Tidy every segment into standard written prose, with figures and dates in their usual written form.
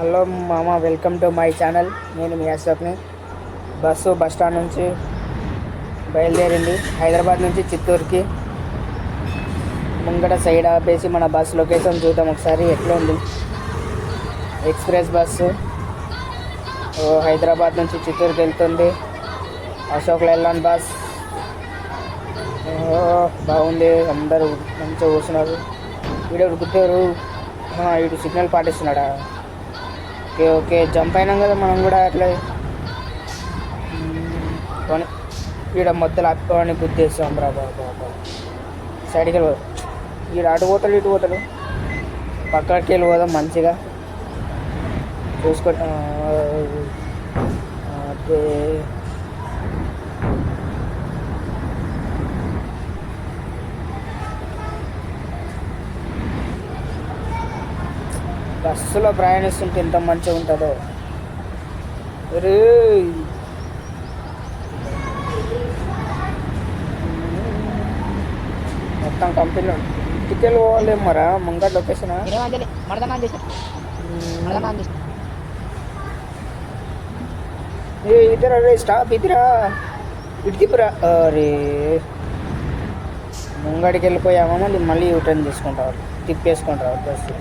Hello మామ, welcome to my channel. నేను మీ అశోక్ని. Bus stand నుంచి బయలుదేరింది హైదరాబాద్ నుంచి చిత్తూరుకి. ముంగట సైడ్ ఆపేసి మన బస్ లొకేషన్ చూద్దాం ఒకసారి ఎట్లా ఉంది. ఎక్స్ప్రెస్ బస్సు హైదరాబాద్ నుంచి చిత్తూరుకి వెళ్తుంది. అశోక్ లైలాండ్ బస్ బాగుంది. అందరూ మంచిగా కూర్చున్నారు. వీడు ఉరుకుతారు. వీడు సిగ్నల్ పాటిస్తున్నాడా? ఓకే ఓకే, జంప్ అయినాం కదా మనం కూడా అట్లా. ఈడ మొత్తం అప్పని గుద్దేస్తాం రా బాబా. సైడ్కి వెళ్ళి ఈడ అటు పోతాడు ఇటు పోతాడు. పక్కకి వెళ్ళి పోదాం మంచిగా చూసుకొని. అదే బస్సులో ప్రయాణిస్తుంటే ఎంత మంచిగా ఉంటుందో. అరే మొత్తం కంపెనీలో ఇంటికెళ్ళి పోవాలి మరా. ముంగట లొకేషన్ ఇద్దరా రే, స్టాప్ ఇదిరా, ఇటుకిపురా. అరే ముంగడికి వెళ్ళిపోయామో మళ్ళీ యూటర్న్ తీసుకుంటారు, తిప్పేసుకుంటారు బస్సు.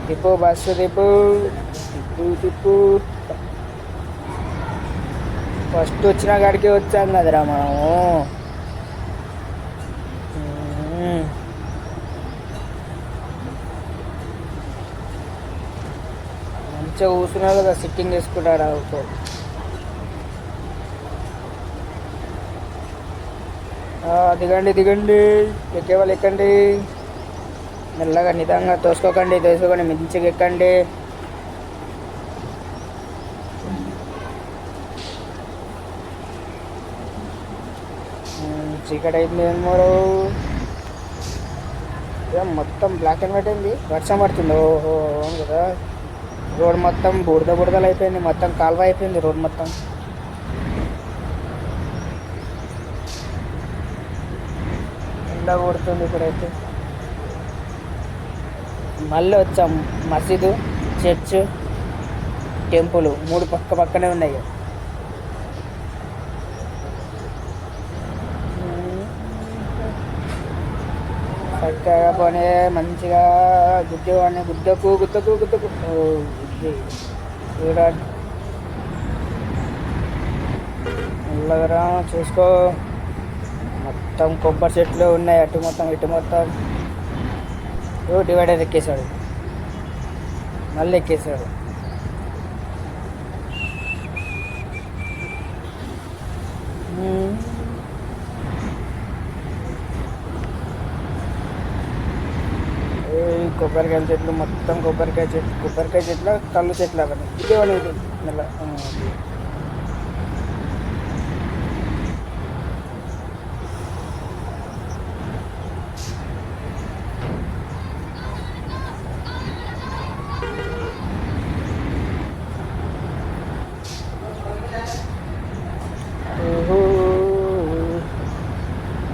తిప్పు బస్సు తిప్పు తిప్పు తిప్పు. ఫస్ట్ వచ్చిన కాడికి వచ్చాం కదరా మనము. మంచిగా కూర్చున్నారు కదా, సిట్టింగ్ వేసుకుంటాడు. దిగండి దిగండి, ఎక్కేవాళ్ళు ఎక్కండి. మెల్లగా నిదానంగా తోసుకోకండి మంచిగా ఎక్కండి. చీకటి అయింది ఏమో. మొత్తం బ్లాక్ అండ్ వైట్ అయింది. వర్షం పడుతుంది. ఓహో అవును కదా. రోడ్ మొత్తం బుడదలు అయిపోయింది. మొత్తం కాలువ అయిపోయింది రోడ్ మొత్తం. ఎండ కొడుతుంది ఇప్పుడైతే. మళ్ళీ వచ్చాం. మసీదు, చర్చ్, టెంపుల్ 3 పక్కనే ఉన్నాయి. చక్కగా పోనీ మంచిగా గుద్దవాడిని గుద్దకు మెల్లగరా చూసుకో. మొత్తం కొబ్బరి చెట్లు ఉన్నాయి అటు మొత్తం ఇటు మొత్తం. డివైడర్ ఎక్కేశాడు, మళ్ళీ ఎక్కేశాడు. కొబ్బరికాయ చెట్లు మొత్తం కొబ్బరికాయ చెట్లు కళ్ళు చెట్లు అవన్నీ ఇదేవాళ్ళు ఇది మెల్ల.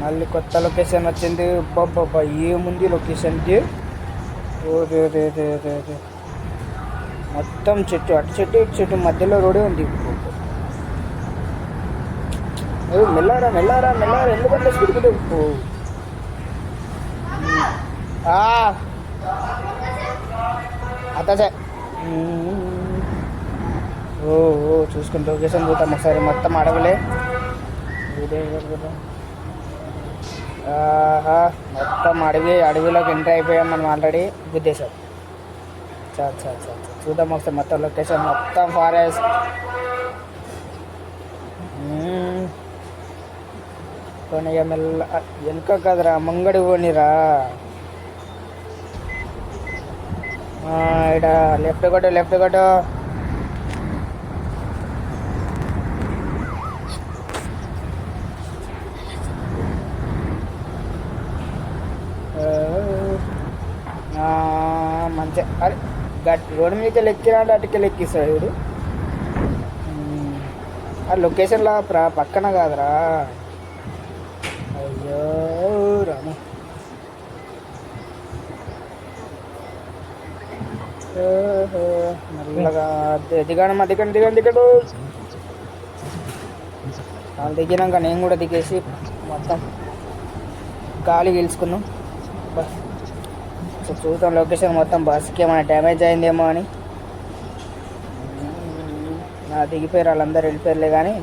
మళ్ళీ కొత్త లొకేషన్ వచ్చింది. బాబా ఏముంది లొకేషన్కి. మొత్తం చెట్టు, అటు చెట్టు ఇటు చెట్టు, మధ్యలో రోడే ఉంది. మెల్లారా ఎందుకంటే స్పీడ్. అదే చూసుకుని లొకేషన్ చూద్దాం ఒకసారి. మొత్తం అడవులే. మొత్తం అడవిలోకి ఎంటర్ అయిపోయాం మనం ఆల్రెడీ. గుద్దేశాం. చూద్దాం ఒకసారి మొత్తం లొకేషన్. మొత్తం ఫారెస్ట్. కొన్ని మెల్ల వెనుక కదరా, ముంగడి పోనిరా. ఇక్కడ లెఫ్ట్ కొట్టు. మంచిగా అరే రోడ్డు మీదకి ఎక్కినా అటుకెళ్ళి ఎక్కిస్తాడు వీడు. ఆ లొకేషన్లో పక్కన కాదురా. అయ్యో రాము. ఓహో, మెల్లగా దిగాను దిగండి దిగండి దిగడు. వాళ్ళు దిగినాక నేను కూడా దిగేసి మొత్తం గాలి పీల్చుకున్నాం. సో చూద్దాం లొకేషన్ మొత్తం బస్కి ఏమైనా డ్యామేజ్ అయిందేమో అని. నా దిగిపోయారు వాళ్ళందరూ వెళ్ళిపోయారులే, కానీ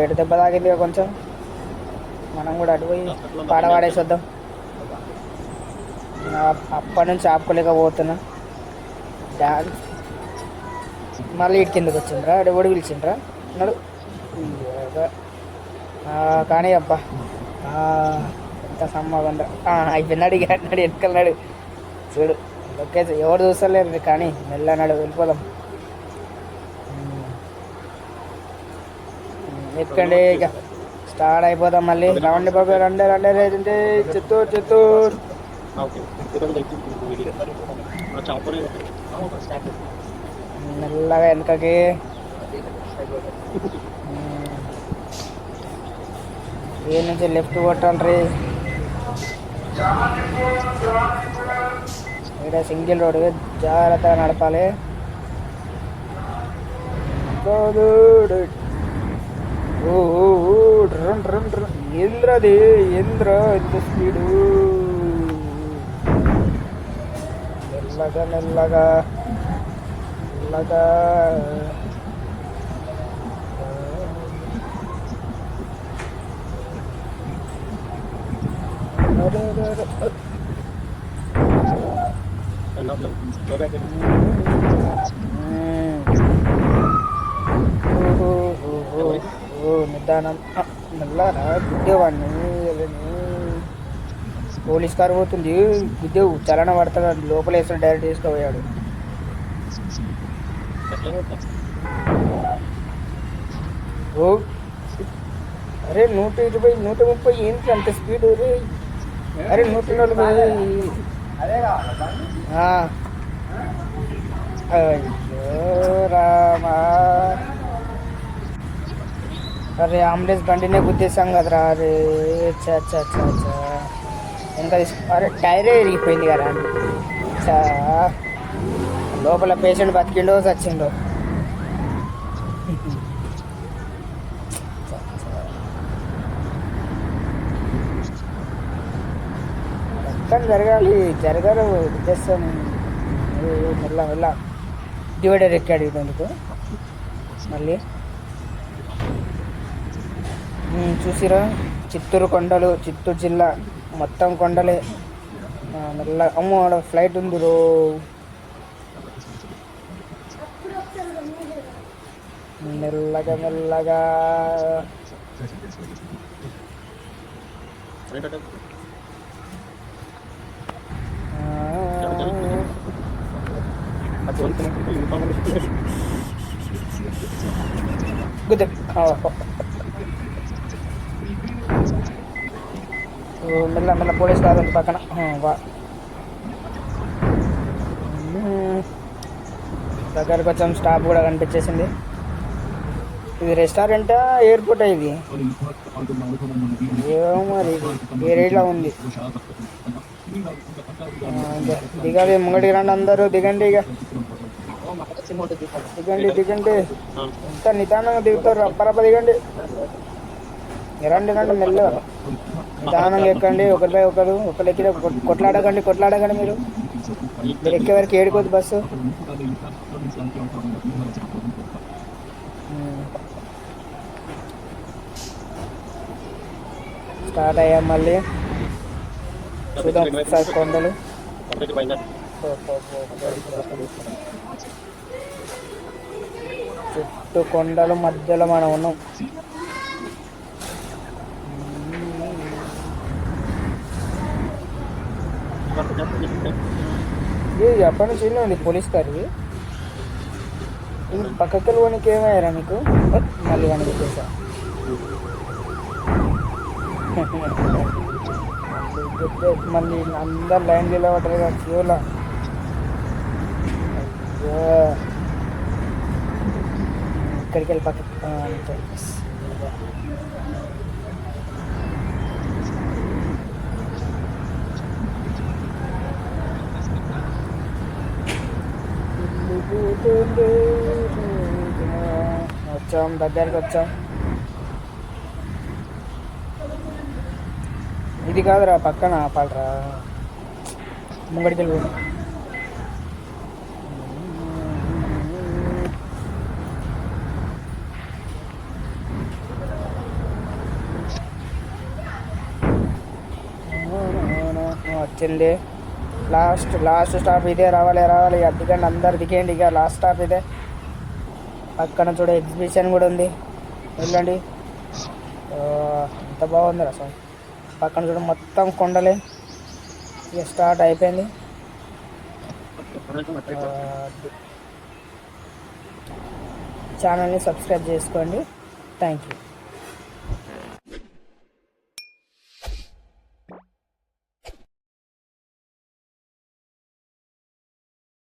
ఎటు దెబ్బ తాగింది కొంచెం. మనం కూడా అటు పోయి పాడవాడేసి వద్దాం. అప్పటి నుంచి ఆపుకోలేకపోతున్నా డ్యాన్స్. మళ్ళీ ఇటు కిందకి వచ్చిండ్రా, ఎవడు పిలిచిండ్రా అన్నాడు. కానీ అబ్బా ఎంత సమ్మగా అయిపోయినాడు. ఇక అన్నాడు వెనుకన్నాడు చూడు. లొకేషన్ ఎవరు చూస్తలేరు కానీ మెల్లన్నాడు. వెళ్ళిపోదాం ఎక్కండి, ఇక స్టార్ట్ అయిపోదాం మళ్ళీ. రౌండ్ బాబు రండి రండి రేంటే చిత్తూరు చిత్తూరు. మెల్లగా వెనకకి. ఏ నుంచి లెఫ్ట్ కొట్టండి. ఇక్కడ సింగిల్ రోడ్ జాగ్రత్తగా నడపాలి. ఏంద్రది ఏంద్ర ఎంత స్పీడు. మెల్లగా మెల్లగా మెల్లగా. నిదానం మెల్లరా. గుద్దేవాడిని పోలీస్ కారు పోతుంది. గుద్దేవు చలన పడతాడు. లోపల వేసిన డైరెక్ట్ తీసుకుపోయాడు. ఓ అరే 120 130 ఏంటి అంత స్పీడ్? అరే 140. అయ్యో రామా. అరే అంబులెన్స్ బండినే గుద్దేశాం కదరా. అరే చా వెనక అరే టైరే విరిగిపోయింది కదా. చా లోపల పేషెంట్ బతికిండో చచ్చిండో. మొత్తం జరగాలి ఉద్దేశం. మెల్ల మెల్ల డివైడర్ ఎక్కాడు ఇటందుకు మళ్ళీ. చూసిరా చిత్తూరు కొండలు, చిత్తూరు జిల్లా మొత్తం కొండలే. మెల్ల అమ్మో ఆడ ఫ్లైట్ ఉంది రో. మెల్లగా మెల్లగా. మెల్ల మెల్ల పోలీస్ కారు ఉంది పక్కన. దగ్గర కొంచెం స్టాప్ కూడా కనిపించేసింది. ఇది రెస్టారెంటా ఎయిర్పోర్టా ఇది? ఏమో మరి ఏ రేట్లో ఉంది. దిగాలి ముంగడికి రండి అందరూ. దిగండి ఇక దిగండి. ఎంత నిదానంగా దిగుతారు. అప్పరప్ప దిగండి. రండి మెల్లగా నిదానంగా ఎక్కండి. ఒకరిపై ఒకరు ఎక్కిన కొట్లాడకండి. మీరు ఎక్కే వరకు ఏడుకోద్దు బస్సు. స్టార్ట్ అయ్యాం మళ్ళీ. చూద్దాం ఒకసారి కొండలు. చుట్టూ కొండలు మధ్యలో మనం ఉన్నాం. ఎప్పటి నుంచి ఉంది పోలీస్ కారు. పక్కకి వెళ్ళడానికి ఏమయ్యారా మీకు? మళ్ళీ కానీ చేసా. మళ్ళీ అందరు లైన్ నిలబడ్డారు కదా క్యూలో. ఇక్కడికి వెళ్ళి పక్కకి వచ్చాం, దగ్గరికి వచ్చాం. ఇది కాదురా, పక్కన ఆపాలరా, ముంగడికి వెళ్ళి. వచ్చింది లాస్ట్ స్టాప్ ఇదే. రావాలి దిగండి, అందరు దిగండి. ఇక లాస్ట్ స్టాప్ ఇదే. పక్కన చూడ ఎగ్జిబిషన్ కూడా ఉంది, వెళ్ళండి. ఎంత బాగుంది అసలు. పక్కన చూడ మొత్తం కొండలే. ఇక స్టార్ట్ అయిపోయింది. ఛానల్ని సబ్స్క్రైబ్ చేసుకోండి. Thank you.